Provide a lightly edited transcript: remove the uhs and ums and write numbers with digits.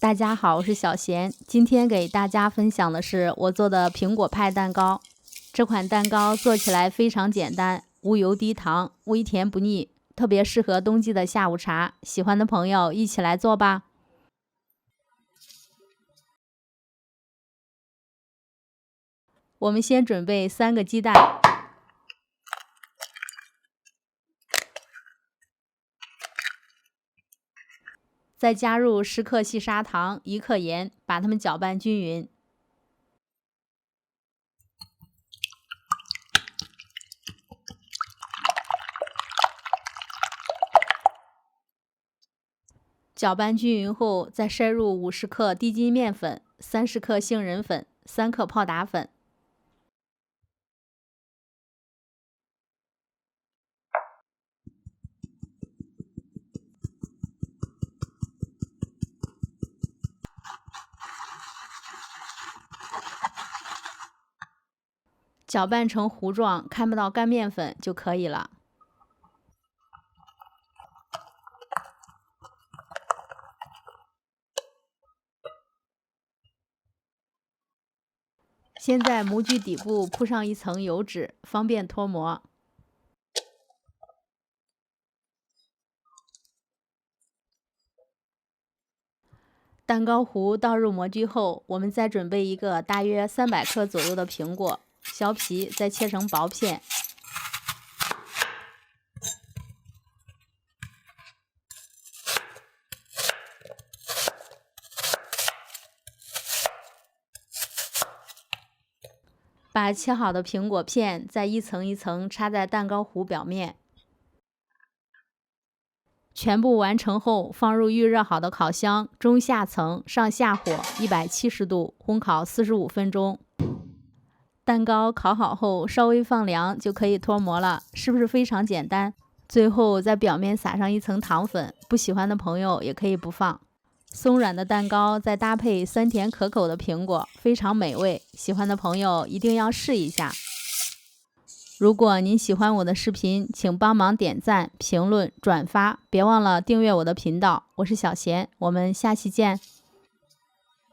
大家好，我是小贤，今天给大家分享的是我做的苹果派蛋糕。这款蛋糕做起来非常简单，无油低糖，微甜不腻，特别适合冬季的下午茶。喜欢的朋友一起来做吧。我们先准备3个鸡蛋，再加入10克细砂糖、1克盐，把它们搅拌均匀。搅拌均匀后，再筛入50克低筋面粉、30克杏仁粉、3克泡打粉。搅拌成糊状，看不到干面粉就可以了。先在模具底部铺上一层油纸，方便脱模。蛋糕糊倒入模具后，我们再准备一个大约300克左右的苹果，削皮再切成薄片。把切好的苹果片再一层一层插在蛋糕糊表面。全部完成后，放入预热好的烤箱，中下层上下火170度烘烤45分钟。蛋糕烤好后，稍微放凉就可以脱模了，是不是非常简单？最后在表面撒上一层糖粉，不喜欢的朋友也可以不放。松软的蛋糕再搭配酸甜可口的苹果，非常美味。喜欢的朋友一定要试一下。如果您喜欢我的视频，请帮忙点赞、评论、转发，别忘了订阅我的频道。我是小贤，我们下期见。